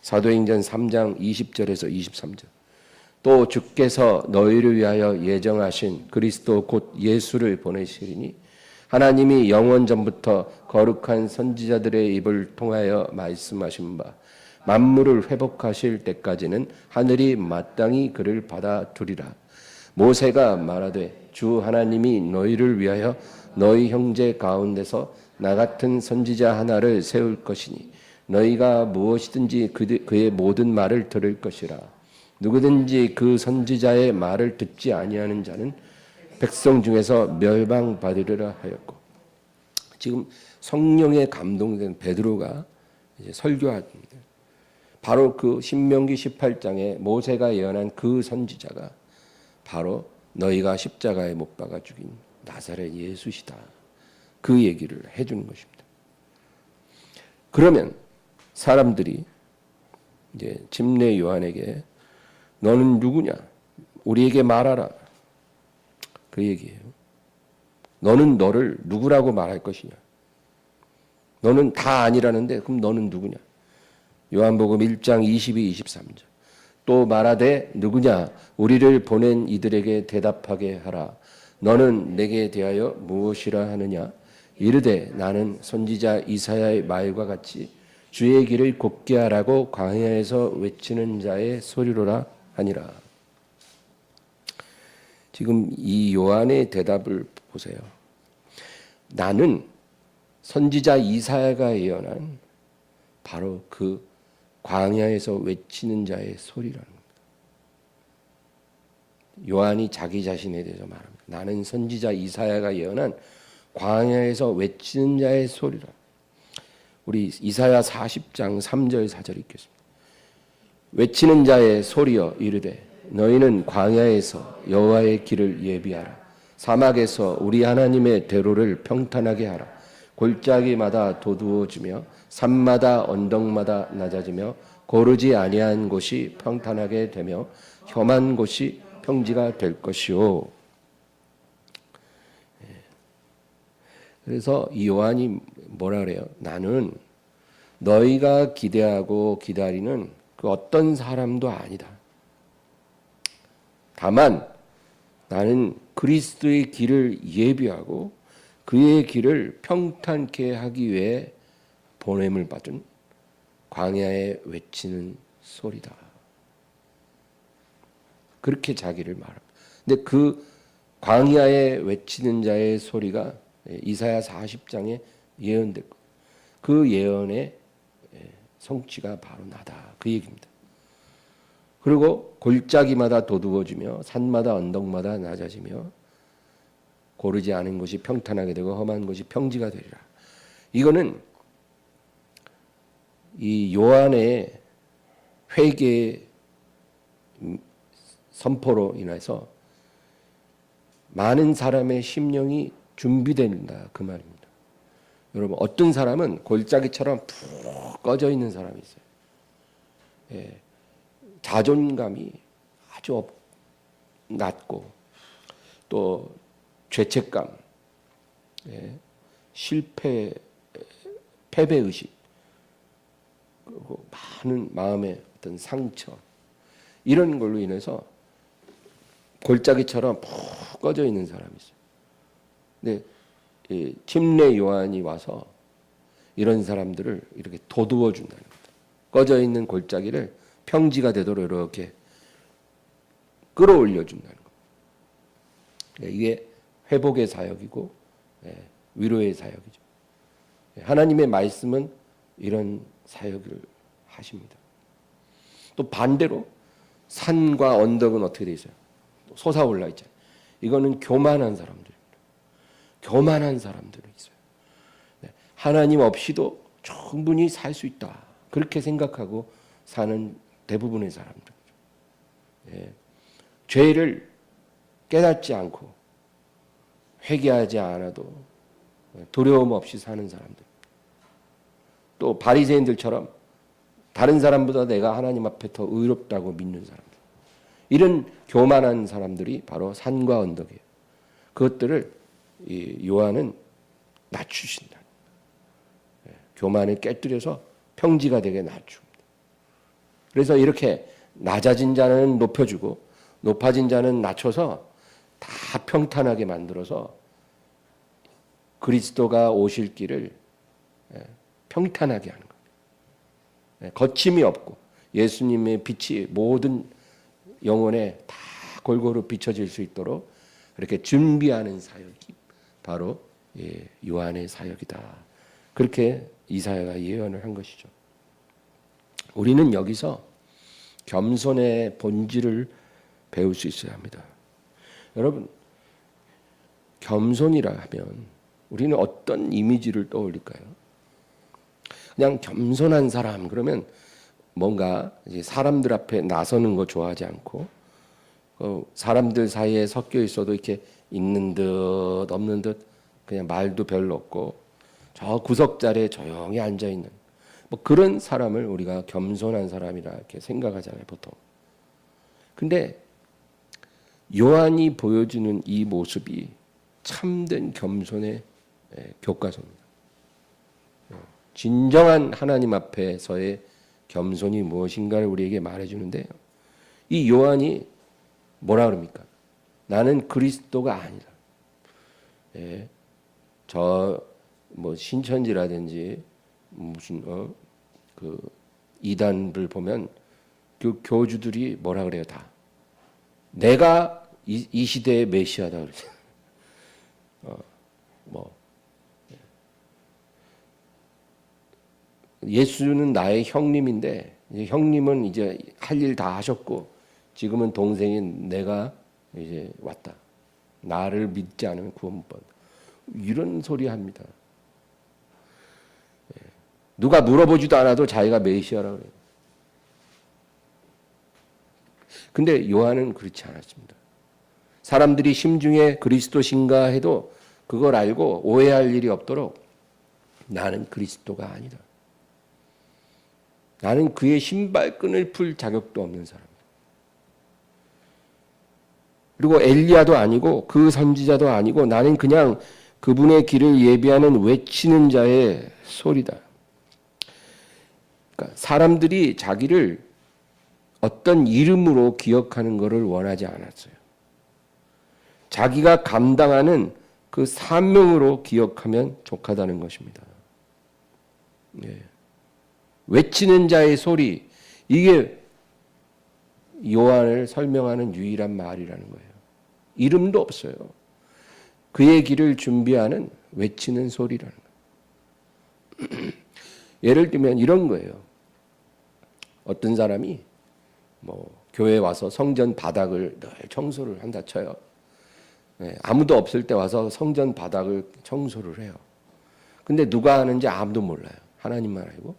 Speaker 1: 사도행전 3장 20절에서 23절. 또 주께서 너희를 위하여 예정하신 그리스도 곧 예수를 보내시리니 하나님이 영원 전부터 거룩한 선지자들의 입을 통하여 말씀하신 바 만물을 회복하실 때까지는 하늘이 마땅히 그를 받아두리라. 모세가 말하되 주 하나님이 너희를 위하여 너희 형제 가운데서 나 같은 선지자 하나를 세울 것이니 너희가 무엇이든지 그의 모든 말을 들을 것이라. 누구든지 그 선지자의 말을 듣지 아니하는 자는 백성 중에서 멸망받으리라 하였고, 지금 성령에 감동된 베드로가 이제 설교합니다. 바로 그 신명기 18장에 모세가 예언한 그 선지자가 바로 너희가 십자가에 못 박아 죽인 나사렛 예수시다. 그 얘기를 해주는 것입니다. 그러면 사람들이 이제 집례 요한에게 너는 누구냐? 우리에게 말하라. 그 얘기예요. 너는 너를 누구라고 말할 것이냐? 너는 다 아니라는데 그럼 너는 누구냐? 요한복음 1장 22, 23절. 또 말하되 누구냐? 우리를 보낸 이들에게 대답하게 하라. 너는 내게 대하여 무엇이라 하느냐? 이르되 나는 선지자 이사야의 말과 같이 주의 길을 곱게 하라고 광야에서 외치는 자의 소리로라 하니라. 지금 이 요한의 대답을 보세요. 나는 선지자 이사야가 예언한 바로 그 광야에서 외치는 자의 소리라는 겁니다. 요한이 자기 자신에 대해서 말합니다. 나는 선지자 이사야가 예언한 광야에서 외치는 자의 소리라. 우리 이사야 40장 3절 4절 읽겠습니다. 외치는 자의 소리여 이르되 너희는 광야에서 여호와의 길을 예비하라. 사막에서 우리 하나님의 대로를 평탄하게 하라. 골짜기마다 도두어지며 산마다 언덕마다 낮아지며 고르지 아니한 곳이 평탄하게 되며 험한 곳이 평지가 될 것이요. 그래서 이 요한이 뭐라 그래요? 나는 너희가 기대하고 기다리는 그 어떤 사람도 아니다. 다만 나는 그리스도의 길을 예비하고 그의 길을 평탄케 하기 위해 보냄을 받은 광야에 외치는 소리다. 그렇게 자기를 말합니다. 근데 그 광야에 외치는 자의 소리가 이사야 40장에 예언됐고 그 예언의 성취가 바로 나다. 그 얘기입니다. 그리고 골짜기마다 도두어지며 산마다 언덕마다 낮아지며 고르지 않은 곳이 평탄하게 되고 험한 곳이 평지가 되리라. 이거는 이 요한의 회개 선포로 인해서 많은 사람의 심령이 준비된다 그 말입니다. 여러분 어떤 사람은 골짜기처럼 푹 꺼져 있는 사람이 있어요. 예, 자존감이 아주 낮고 또 죄책감, 예, 실패, 패배의식, 그리고 많은 마음의 어떤 상처 이런 걸로 인해서 골짜기처럼 푹 꺼져 있는 사람이 있어요. 근데 이 침례 요한이 와서 이런 사람들을 이렇게 도두어 준다는 겁니다. 꺼져 있는 골짜기를 평지가 되도록 이렇게 끌어올려 준다는 겁니다. 이게 회복의 사역이고 위로의 사역이죠. 하나님의 말씀은 이런 사역을 하십니다. 또 반대로 산과 언덕은 어떻게 돼 있어요? 솟아올라 있잖아요. 이거는 교만한 사람들입니다. 교만한 사람들이 있어요. 하나님 없이도 충분히 살 수 있다. 그렇게 생각하고 사는 대부분의 사람들. 죄를 깨닫지 않고 회개하지 않아도 두려움 없이 사는 사람들. 또 바리새인들처럼 다른 사람보다 내가 하나님 앞에 더 의롭다고 믿는 사람들. 이런 교만한 사람들이 바로 산과 언덕이에요. 그것들을 이 요한은 낮추신다. 교만을 깨뜨려서 평지가 되게 낮춥니다. 그래서 이렇게 낮아진 자는 높여주고 높아진 자는 낮춰서 다 평탄하게 만들어서 그리스도가 오실 길을 평탄하게 하는 겁니다. 거침이 없고 예수님의 빛이 모든 영혼에 다 골고루 비춰질 수 있도록 이렇게 준비하는 사역이 바로 요한의 사역이다. 그렇게 이사야가 예언을 한 것이죠. 우리는 여기서 겸손의 본질을 배울 수 있어야 합니다. 여러분, 겸손이라 하면 우리는 어떤 이미지를 떠올릴까요? 그냥 겸손한 사람 그러면 뭔가 이제 사람들 앞에 나서는 거 좋아하지 않고 사람들 사이에 섞여 있어도 이렇게 있는 듯 없는 듯 그냥 말도 별로 없고 저 구석자리에 조용히 앉아 있는 뭐 그런 사람을 우리가 겸손한 사람이라 이렇게 생각하잖아요, 보통. 근데 요한이 보여주는 이 모습이 참된 겸손의 교과서입니다. 진정한 하나님 앞에서의 겸손이 무엇인가를 우리에게 말해주는데요. 이 요한이 뭐라 그럽니까? 나는 그리스도가 아니다. 저 뭐 신천지라든지 무슨 그 이단을 보면 그 교주들이 뭐라 그래요? 다 내가 이 시대의 메시아다 그러죠. 예수는 나의 형님인데 형님은 이제 할 일 다 하셨고 지금은 동생인 내가 이제 왔다. 나를 믿지 않으면 구원 못 받아. 이런 소리 합니다. 누가 물어보지도 않아도 자기가 메시아라고 그래요. 근데 요한은 그렇지 않았습니다. 사람들이 심중에 그리스도신가 해도 그걸 알고 오해할 일이 없도록 나는 그리스도가 아니다. 나는 그의 신발끈을 풀 자격도 없는 사람이다. 그리고 엘리야도 아니고 그 선지자도 아니고 나는 그냥 그분의 길을 예비하는 외치는 자의 소리다. 그러니까 사람들이 자기를 어떤 이름으로 기억하는 것을 원하지 않았어요. 자기가 감당하는 그 사명으로 기억하면 족하다는 것입니다. 외치는 자의 소리, 이게 요한을 설명하는 유일한 말이라는 거예요. 이름도 없어요. 그의 길을 준비하는 외치는 소리라는 거예요. 예를 들면 이런 거예요. 어떤 사람이 뭐 교회에 와서 성전 바닥을 늘 청소를 한다 쳐요. 예, 아무도 없을 때 와서 성전 바닥을 청소를 해요. 근데 누가 하는지 아무도 몰라요. 하나님만 알고.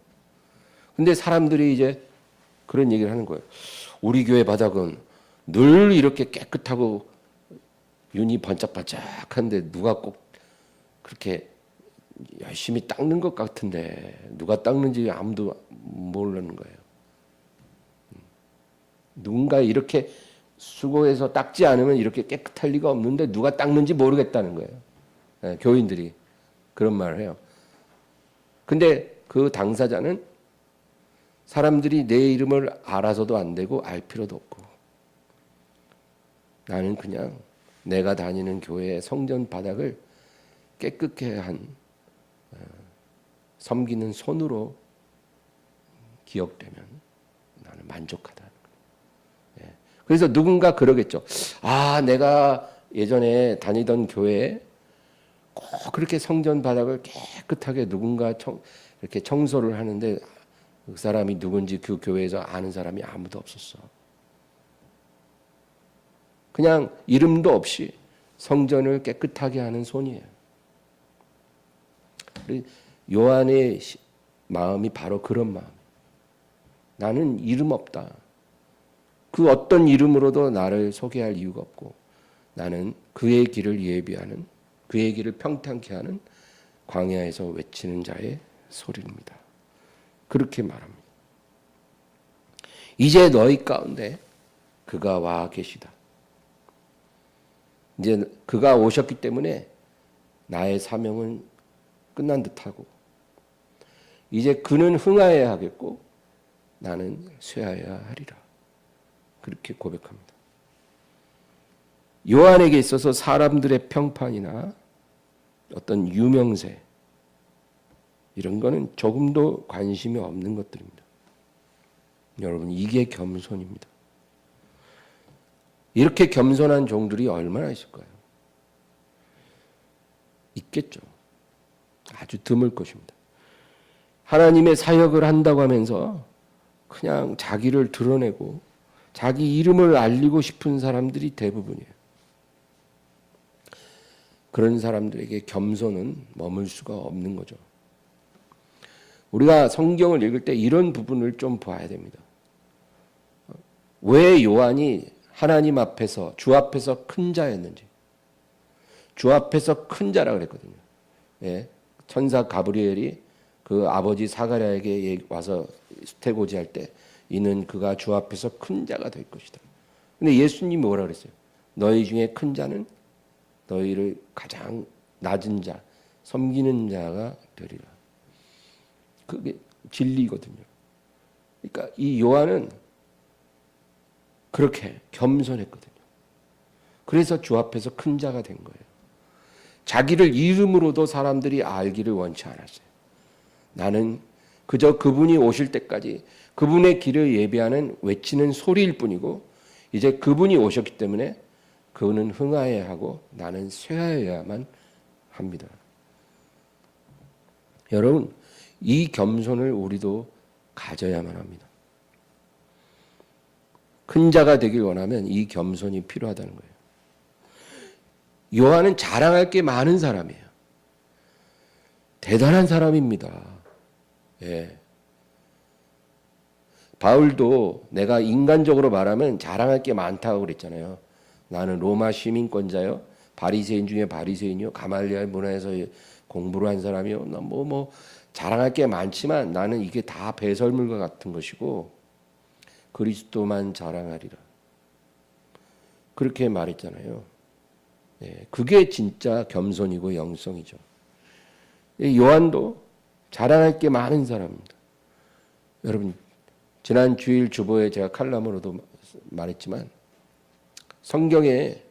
Speaker 1: 근데 사람들이 이제 그런 얘기를 하는 거예요. 우리 교회 바닥은 늘 이렇게 깨끗하고 윤이 번쩍번쩍한데 누가 꼭 그렇게 열심히 닦는 것 같은데 누가 닦는지 아무도 모르는 거예요. 누군가 이렇게 수고해서 닦지 않으면 이렇게 깨끗할 리가 없는데 누가 닦는지 모르겠다는 거예요. 네, 교인들이 그런 말을 해요. 근데 그 당사자는 사람들이 내 이름을 알아서도 안 되고 알 필요도 없고 나는 그냥 내가 다니는 교회의 성전 바닥을 깨끗게 한 섬기는 손으로 기억되면 나는 만족하다는 거예요. 그래서 누군가 그러겠죠. 아, 내가 예전에 다니던 교회에 꼭 그렇게 성전 바닥을 깨끗하게 누군가 이렇게 청소를 하는데 그 사람이 누군지 그 교회에서 아는 사람이 아무도 없었어. 그냥 이름도 없이 성전을 깨끗하게 하는 손이에요. 요한의 마음이 바로 그런 마음. 나는 이름 없다. 그 어떤 이름으로도 나를 소개할 이유가 없고 나는 그의 길을 예비하는 그의 길을 평탄케 하는 광야에서 외치는 자의 소리입니다. 그렇게 말합니다. 이제 너희 가운데 그가 와 계시다. 이제 그가 오셨기 때문에 나의 사명은 끝난 듯하고 이제 그는 흥하여야 하겠고 나는 쇠하여야 하리라. 그렇게 고백합니다. 요한에게 있어서 사람들의 평판이나 어떤 유명세 이런 거는 조금도 관심이 없는 것들입니다. 여러분, 이게 겸손입니다. 이렇게 겸손한 종들이 얼마나 있을까요? 있겠죠. 아주 드물 것입니다. 하나님의 사역을 한다고 하면서 그냥 자기를 드러내고 자기 이름을 알리고 싶은 사람들이 대부분이에요. 그런 사람들에게 겸손은 머물 수가 없는 거죠. 우리가 성경을 읽을 때 이런 부분을 좀 봐야 됩니다. 왜 요한이 하나님 앞에서 주 앞에서 큰 자였는지, 주 앞에서 큰 자라 그랬거든요. 예, 천사 가브리엘이 그 아버지 사가랴에게 와서 수태고지할 때 이는 그가 주 앞에서 큰 자가 될 것이다. 근데 예수님이 뭐라 그랬어요? 너희 중에 큰 자는 너희를 가장 낮은 자, 섬기는 자가 되리라. 그게 진리거든요. 그러니까 이 요한은 그렇게 겸손했거든요. 그래서 주 앞에서 큰 자가 된 거예요. 자기를 이름으로도 사람들이 알기를 원치 않았어요. 나는 그저 그분이 오실 때까지 그분의 길을 예비하는 외치는 소리일 뿐이고 이제 그분이 오셨기 때문에 그분은 흥하여야 하고 나는 쇠하여야만 합니다. 여러분, 이 겸손을 우리도 가져야만 합니다. 큰 자가 되길 원하면 이 겸손이 필요하다는 거예요. 요한은 자랑할 게 많은 사람이에요. 대단한 사람입니다. 예. 바울도 내가 인간적으로 말하면 자랑할 게 많다고 그랬잖아요. 나는 로마 시민권자요, 바리새인 중에 바리새인이요, 가말리알 문화에서 공부를 한 사람이요. 나 뭐 자랑할 게 많지만 나는 이게 다 배설물과 같은 것이고 그리스도만 자랑하리라. 그렇게 말했잖아요. 예, 그게 진짜 겸손이고 영성이죠. 요한도 자랑할 게 많은 사람입니다. 여러분, 지난 주일 주보에 제가 칼럼으로도 말했지만 성경에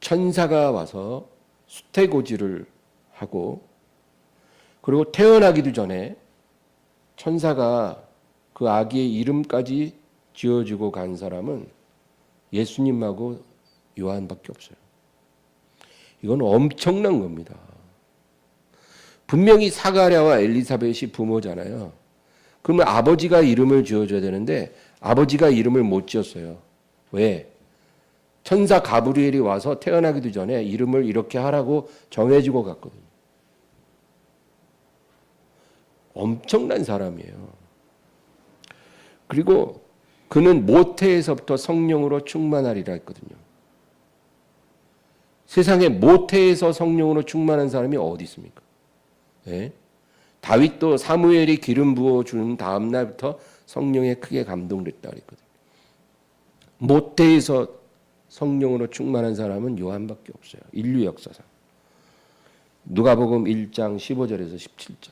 Speaker 1: 천사가 와서 수태고지를 하고 그리고 태어나기도 전에 천사가 그 아기의 이름까지 지어주고 간 사람은 예수님하고 요한밖에 없어요. 이건 엄청난 겁니다. 분명히 사가랴와 엘리사벳이 부모잖아요. 그러면 아버지가 이름을 지어줘야 되는데 아버지가 이름을 못 지었어요. 왜? 천사 가브리엘이 와서 태어나기도 전에 이름을 이렇게 하라고 정해주고 갔거든요. 엄청난 사람이에요. 그리고 그는 모태에서부터 성령으로 충만하리라 했거든요. 세상에 모태에서 성령으로 충만한 사람이 어디 있습니까? 예? 다윗도 사무엘이 기름 부어주는 다음 날부터 성령에 크게 감동됐다 그랬거든요. 모태에서 성령으로 충만한 사람은 요한밖에 없어요. 인류 역사상. 누가복음 1장 15절에서 17절.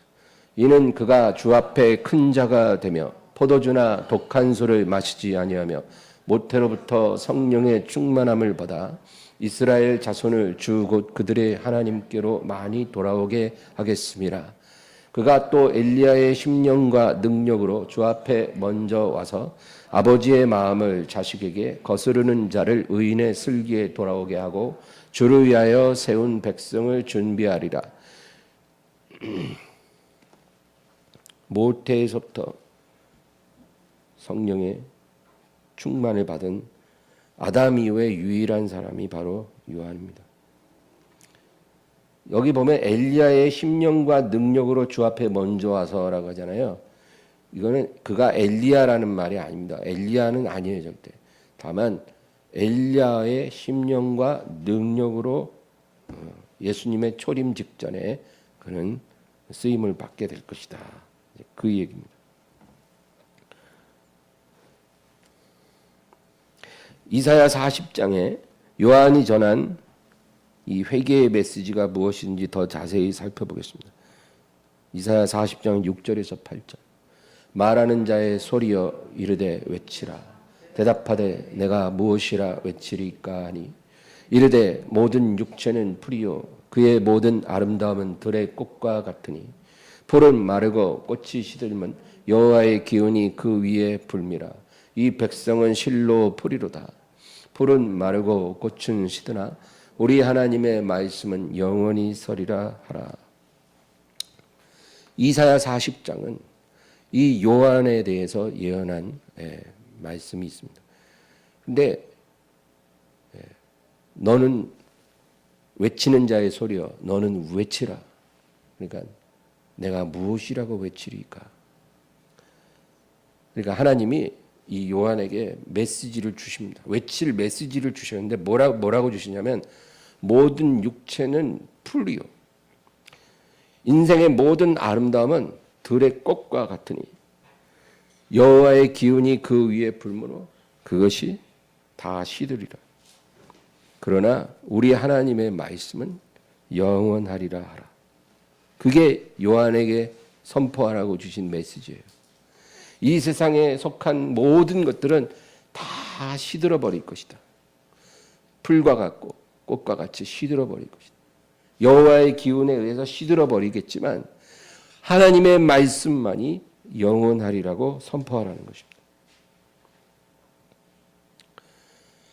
Speaker 1: 이는 그가 주 앞에 큰 자가 되며 포도주나 독한 술을 마시지 아니하며 모태로부터 성령의 충만함을 받아 이스라엘 자손을 주 곧 그들의 하나님께로 많이 돌아오게 하겠습니다. 그가 또 엘리야의 심령과 능력으로 주 앞에 먼저 와서 아버지의 마음을 자식에게 거스르는 자를 의인의 슬기에 돌아오게 하고 주를 위하여 세운 백성을 준비하리라. 모태에서부터 성령의 충만을 받은 아담 이후의 유일한 사람이 바로 요한입니다. 여기 보면 엘리야의 심령과 능력으로 주 앞에 먼저 와서라고 하잖아요. 이거는 그가 엘리야라는 말이 아닙니다. 엘리야는 아니에요, 절대. 다만 엘리야의 심령과 능력으로 예수님의 초림 직전에 그는 쓰임을 받게 될 것이다. 그 얘기입니다. 이사야 40장에 요한이 전한 이 회개의 메시지가 무엇인지 더 자세히 살펴보겠습니다. 이사야 40장 6절에서 8절. 말하는 자의 소리여 이르되 외치라. 대답하되 내가 무엇이라 외치리까 하니 이르되 모든 육체는 풀이요 그의 모든 아름다움은 들의 꽃과 같으니 풀은 마르고 꽃이 시들면 여호와의 기운이 그 위에 불미라. 이 백성은 실로 풀이로다. 풀은 마르고 꽃은 시드나 우리 하나님의 말씀은 영원히 서리라 하라. 이사야 40장은 이 요한에 대해서 예언한 말씀이 있습니다. 근데 너는 외치는 자의 소리여 너는 외치라. 그러니까 내가 무엇이라고 외치리까? 그러니까 하나님이 이 요한에게 메시지를 주십니다. 외칠 메시지를 주셨는데 뭐라고 주시냐면 모든 육체는 풀이요. 인생의 모든 아름다움은 들의 꽃과 같으니 여호와의 기운이 그 위에 불므로 그것이 다 시들이라. 그러나 우리 하나님의 말씀은 영원하리라 하라. 그게 요한에게 선포하라고 주신 메시지예요. 이 세상에 속한 모든 것들은 다 시들어 버릴 것이다. 풀과 같고 꽃과 같이 시들어 버릴 것이다. 여호와의 기운에 의해서 시들어 버리겠지만 하나님의 말씀만이 영원하리라고 선포하라는 것입니다.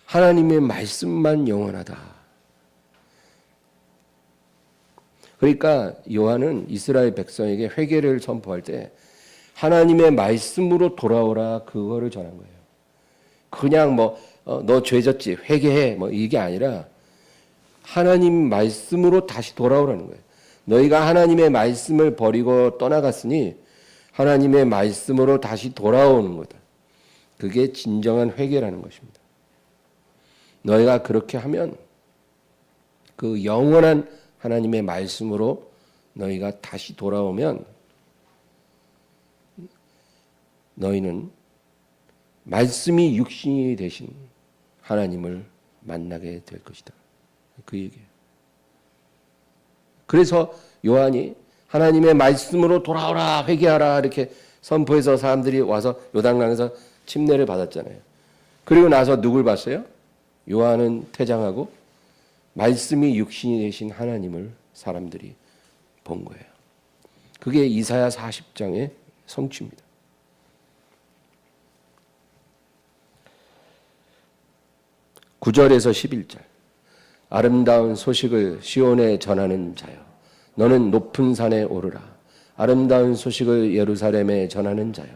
Speaker 1: 하나님의 말씀만 영원하다. 그러니까 요한은 이스라엘 백성에게 회개를 선포할 때 하나님의 말씀으로 돌아오라 그거를 전한 거예요. 그냥 너 죄졌지 회개해 이게 아니라 하나님 말씀으로 다시 돌아오라는 거예요. 너희가 하나님의 말씀을 버리고 떠나갔으니 하나님의 말씀으로 다시 돌아오는 거다. 그게 진정한 회개라는 것입니다. 너희가 그렇게 하면 그 영원한 하나님의 말씀으로 너희가 다시 돌아오면 너희는 말씀이 육신이 되신 하나님을 만나게 될 것이다. 그 얘기예요. 그래서 요한이 하나님의 말씀으로 돌아오라 회개하라 이렇게 선포해서 사람들이 와서 요단강에서 침례를 받았잖아요. 그리고 나서 누굴 봤어요? 요한은 퇴장하고 말씀이 육신이 되신 하나님을 사람들이 본 거예요. 그게 이사야 40장의 성취입니다. (9절에서 11절) 아름다운 소식을 시온에 전하는 자여 너는 높은 산에 오르라. 아름다운 소식을 예루살렘에 전하는 자여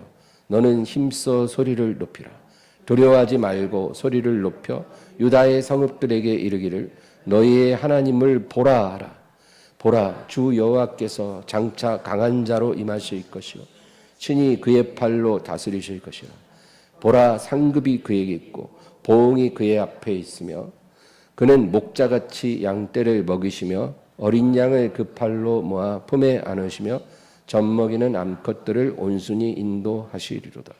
Speaker 1: 너는 힘써 소리를 높이라. 두려워하지 말고 소리를 높여 유다의 성읍들에게 이르기를 너희의 하나님을 보라 하라. 보라, 주 여호와께서 장차 강한 자로 임하실 것이요 친히 그의 팔로 다스리실 것이라. 보라, 상급이 그에게 있고 보응이 그의 앞에 있으며 그는 목자같이 양떼를 먹이시며 어린 양을 그 팔로 모아 품에 안으시며 젖먹이는 암컷들을 온순히 인도하시리로다.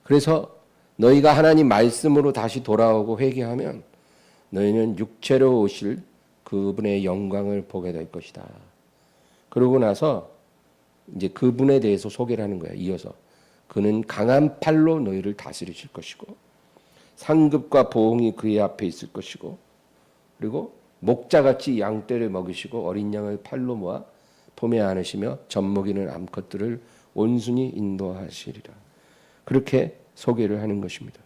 Speaker 1: 그래서 너희가 하나님 말씀으로 다시 돌아오고 회개하면 너희는 육체로 오실 그분의 영광을 보게 될 것이다. 그러고 나서 이제 그분에 대해서 소개를 하는 거야. 이어서 그는 강한 팔로 너희를 다스리실 것이고 상급과 보응이 그의 앞에 있을 것이고 그리고 목자같이 양떼를 먹이시고 어린 양을 팔로 모아 품에 안으시며 젖먹이는 암컷들을 온순히 인도하시리라. 그렇게 소개를 하는 것입니다.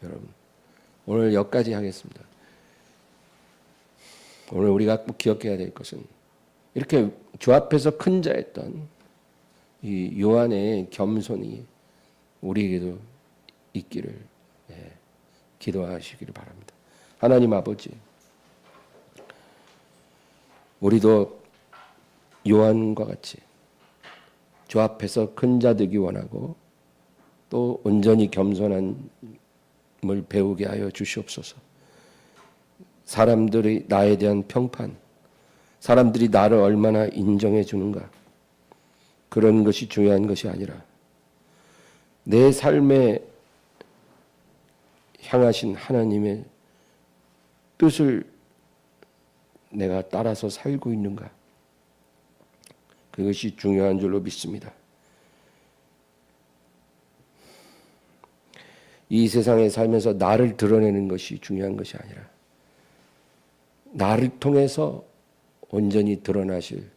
Speaker 1: 여러분, 오늘 여기까지 하겠습니다. 오늘 우리가 꼭 기억해야 될 것은 이렇게 주 앞에서 큰 자였던 이 요한의 겸손이 우리에게도 있기를 기도하시기를 바랍니다. 하나님 아버지, 우리도 요한과 같이 주 앞에서 큰 자 되기 원하고 또 온전히 겸손함을 배우게 하여 주시옵소서. 사람들이 나에 대한 평판, 사람들이 나를 얼마나 인정해 주는가, 그런 것이 중요한 것이 아니라 내 삶에 향하신 하나님의 뜻을 내가 따라서 살고 있는가, 그것이 중요한 줄로 믿습니다. 이 세상에 살면서 나를 드러내는 것이 중요한 것이 아니라 나를 통해서 온전히 드러나실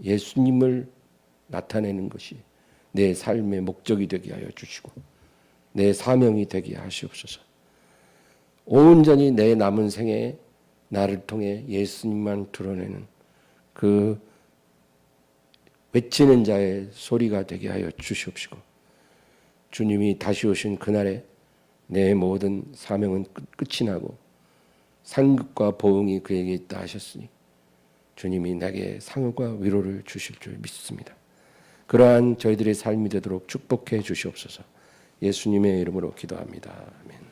Speaker 1: 예수님을 나타내는 것이 내 삶의 목적이 되게 하여 주시고 내 사명이 되게 하시옵소서. 온전히 내 남은 생에 나를 통해 예수님만 드러내는 그 외치는 자의 소리가 되게 하여 주시옵시고 주님이 다시 오신 그날에 내 모든 사명은 끝이 나고 상급과 보응이 그에게 있다 하셨으니 주님이 내게 상급과 위로를 주실 줄 믿습니다. 그러한 저희들의 삶이 되도록 축복해 주시옵소서. 예수님의 이름으로 기도합니다. 아멘.